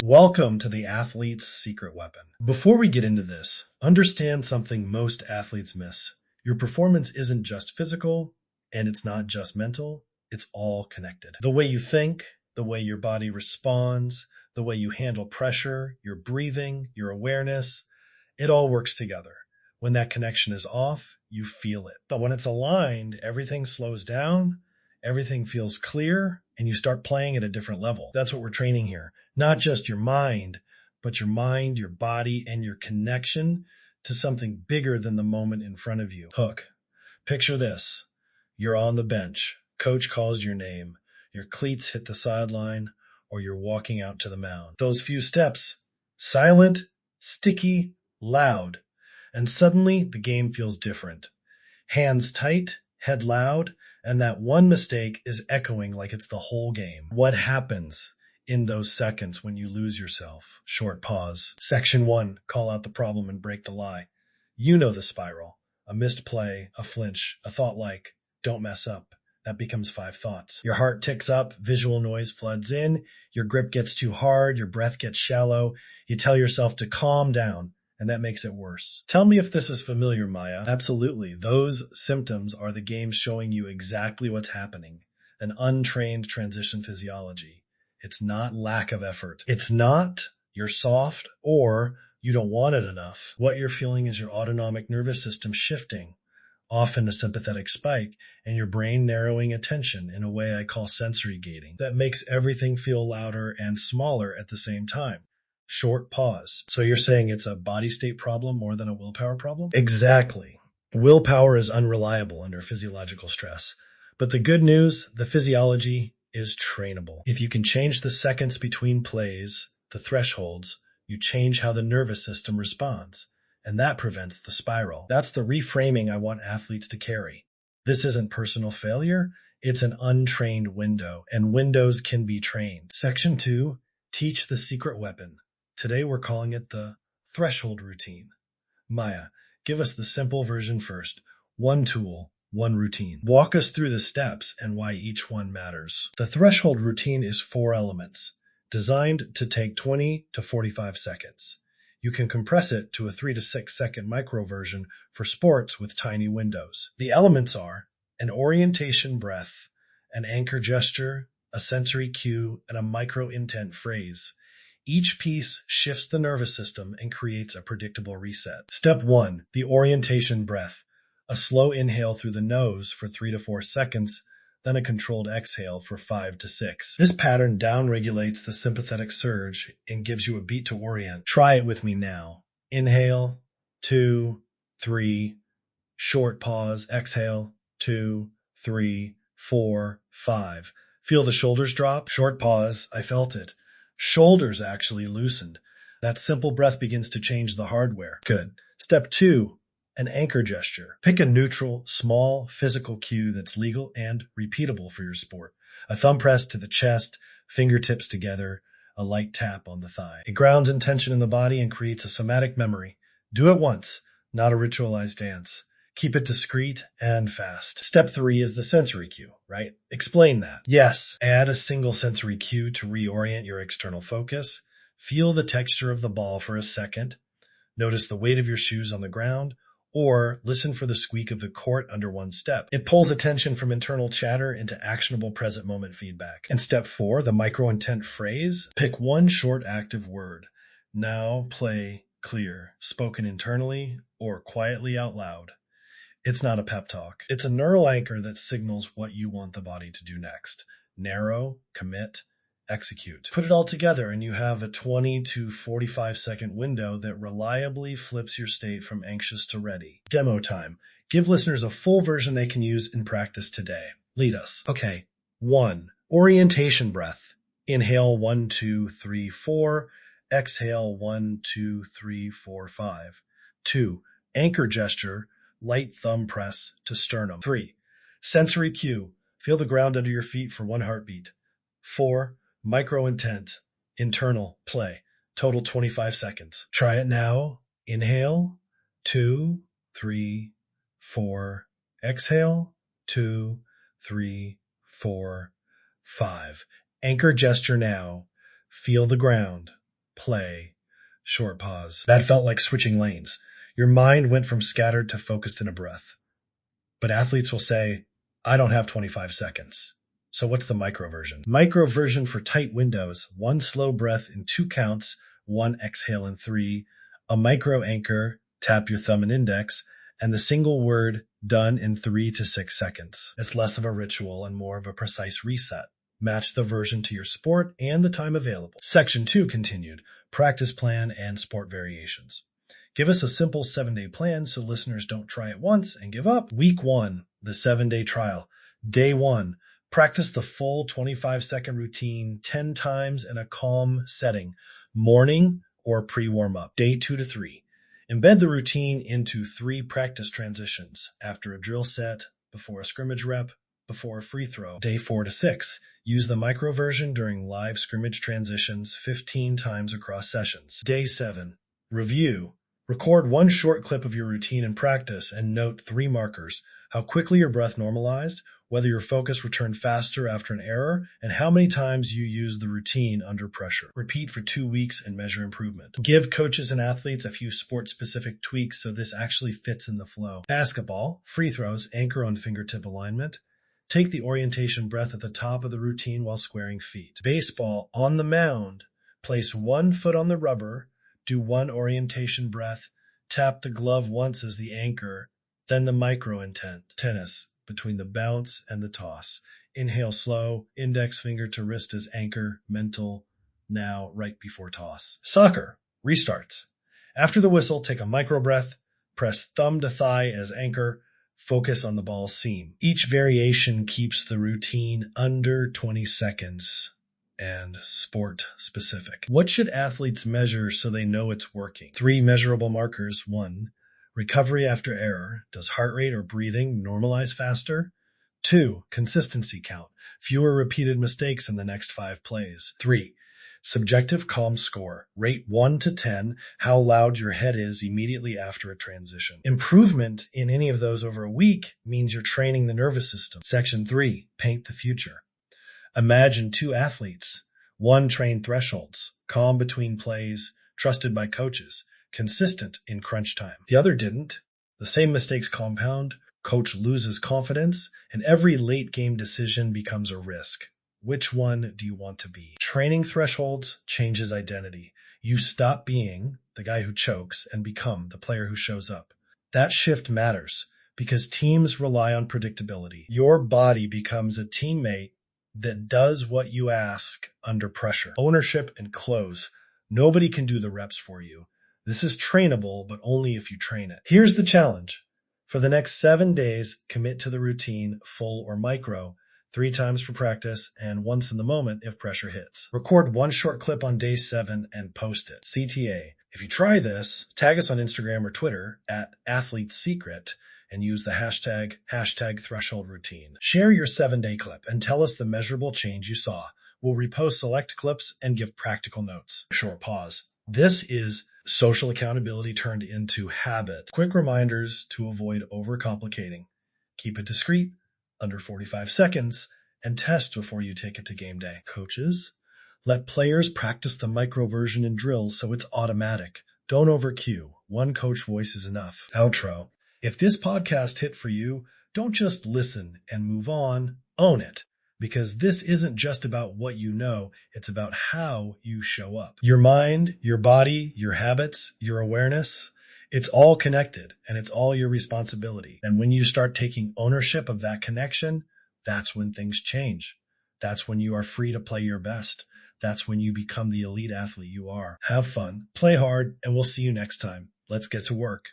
Welcome to the athlete's secret weapon. Before we get into this, understand something most athletes miss. Your performance isn't just physical, and it's not just mental, it's all connected. The way you think, the way your body responds, the way you handle pressure, your breathing, your awareness, it all works together. When that connection is off, you feel it. But when it's aligned, everything slows down, everything feels clear, and you start playing at a different level. That's what we're training here. Not just your mind, but your mind, your body, and your connection to something bigger than the moment in front of you. Hook. Picture this. You're on the bench. Coach calls your name. Your cleats hit the sideline, or you're walking out to the mound. Those few steps, silent, sticky, loud. And suddenly the game feels different. Hands tight, head loud, and that one mistake is echoing like it's the whole game. What happens in those seconds when you lose yourself? Short pause. Section 1, call out the problem and break the lie. You know the spiral. A missed play, a flinch, a thought like, don't mess up. That becomes 5 thoughts. Your heart ticks up, visual noise floods in, your grip gets too hard, your breath gets shallow. You tell yourself to calm down, and that makes it worse. Tell me if this is familiar, Maya. Absolutely. Those symptoms are the game showing you exactly what's happening. An untrained transition physiology. It's not lack of effort. It's not you're soft or you don't want it enough. What you're feeling is your autonomic nervous system shifting, often a sympathetic spike, and your brain narrowing attention in a way I call sensory gating. That makes everything feel louder and smaller at the same time. Short pause. So you're saying it's a body state problem more than a willpower problem? Exactly. Willpower is unreliable under physiological stress. But the good news, the physiology is trainable. If you can change the seconds between plays, the thresholds, you change how the nervous system responds. And that prevents the spiral. That's the reframing I want athletes to carry. This isn't personal failure. It's an untrained window, and windows can be trained. Section 2, teach the secret weapon. Today we're calling it the threshold routine. Maya, give us the simple version first. One tool, one routine. Walk us through the steps and why each one matters. The threshold routine is 4 elements, designed to take 20 to 45 seconds. You can compress it to a 3 to 6 second micro version for sports with tiny windows. The elements are an orientation breath, an anchor gesture, a sensory cue, and a micro intent phrase. Each piece shifts the nervous system and creates a predictable reset. Step 1, the orientation breath. A slow inhale through the nose for 3 to 4 seconds, then a controlled exhale for 5 to 6. This pattern downregulates the sympathetic surge and gives you a beat to orient. Try it with me now. Inhale, 2, 3, short pause, exhale, 2, 3, 4, 5. Feel the shoulders drop? Short pause, I felt it. Shoulders actually loosened. That simple breath begins to change the hardware. Good. Step 2, an anchor gesture. Pick a neutral, small, physical cue that's legal and repeatable for your sport. A thumb press to the chest, fingertips together, a light tap on the thigh. It grounds intention in the body and creates a somatic memory. Do it once, not a ritualized dance. Keep it discreet and fast. Step 3 is the sensory cue, right? Explain that. Yes, add a single sensory cue to reorient your external focus. Feel the texture of the ball for a second. Notice the weight of your shoes on the ground, or listen for the squeak of the court under one step. It pulls attention from internal chatter into actionable present moment feedback. And step 4, the micro intent phrase. Pick one short active word. Now, play, clear, spoken internally or quietly out loud. It's not a pep talk. It's a neural anchor that signals what you want the body to do next. Narrow, commit, execute. Put it all together and you have a 20 to 45 second window that reliably flips your state from anxious to ready. Demo time. Give listeners a full version they can use in practice today. Lead us. Okay. 1. Orientation breath. Inhale 1, 2, 3, 4. Exhale 1, 2, 3, 4, 5. 2. Anchor gesture. Light thumb press to sternum. 3. Sensory cue. Feel the ground under your feet for 1 heartbeat. 4. Micro intent. Internal. Play. Total 25 seconds. Try it now. Inhale. 2, 3, 4. Exhale. 2, 3, 4, 5. Anchor gesture now. Feel the ground. play, short pause. That felt like switching lanes. Your mind went from scattered to focused in a breath. But athletes will say, I don't have 25 seconds. So what's the micro version? Micro version for tight windows, 1 slow breath in 2 counts, 1 exhale in 3, a micro anchor, tap your thumb and index, and the single word done in 3 to 6 seconds. It's less of a ritual and more of a precise reset. Match the version to your sport and the time available. Section 2 continued, practice plan and sport variations. Give us a simple 7-day plan so listeners don't try it once and give up. Week 1, the 7-day trial. Day 1, practice the full 25-second routine 10 times in a calm setting, morning or pre-warm-up. Day 2 to 3, embed the routine into 3 practice transitions after a drill set, before a scrimmage rep, before a free throw. Day 4 to 6, use the micro version during live scrimmage transitions 15 times across sessions. Day 7, review. Record 1 short clip of your routine in practice and note 3 markers: how quickly your breath normalized, whether your focus returned faster after an error, and how many times you used the routine under pressure. Repeat for 2 weeks and measure improvement. Give coaches and athletes a few sport-specific tweaks so this actually fits in the flow. Basketball, free throws, anchor on fingertip alignment. Take the orientation breath at the top of the routine while squaring feet. Baseball, on the mound, place 1 foot on the rubber, do 1 orientation breath, tap the glove once as the anchor, then the micro intent. Tennis, between the bounce and the toss. Inhale slow, index finger to wrist as anchor, mental, now right before toss. Soccer, restart. After the whistle, take a micro breath, press thumb to thigh as anchor, focus on the ball's seam. Each variation keeps the routine under 20 seconds. And sport specific. What should athletes measure so they know it's working? 3 measurable markers. 1, recovery after error. Does heart rate or breathing normalize faster? 2, consistency count. Fewer repeated mistakes in the next 5 plays. 3, subjective calm score. Rate 1 to 10, how loud your head is immediately after a transition. Improvement in any of those over a week means you're training the nervous system. Section 3, paint the future. Imagine 2 athletes. 1 trained thresholds, calm between plays, trusted by coaches, consistent in crunch time. The other didn't. The same mistakes compound, coach loses confidence, and every late game decision becomes a risk. Which one do you want to be? Training thresholds changes identity. You stop being the guy who chokes and become the player who shows up. That shift matters because teams rely on predictability. Your body becomes a teammate that does what you ask under pressure. Ownership and close. Nobody can do the reps for you. This is trainable, but only if you train it. Here's the challenge. For the next 7 days, commit to the routine, full or micro, 3 times for practice and once in the moment if pressure hits. Record 1 short clip on day 7 and post it. CTA. If you try this, tag us on Instagram or Twitter at AthleteSecret and use the hashtag threshold routine. Share your 7-day clip and tell us the measurable change you saw. We'll repost select clips and give practical notes. Short pause. This is social accountability turned into habit. Quick reminders to avoid overcomplicating. Keep it discreet, under 45 seconds, and test before you take it to game day. Coaches, let players practice the micro version in drills so it's automatic. Don't overcue. 1 coach voice is enough. Outro. If this podcast hit for you, don't just listen and move on, own it. Because this isn't just about what you know, it's about how you show up. Your mind, your body, your habits, your awareness, it's all connected and it's all your responsibility. And when you start taking ownership of that connection, that's when things change. That's when you are free to play your best. That's when you become the elite athlete you are. Have fun, play hard, and we'll see you next time. Let's get to work.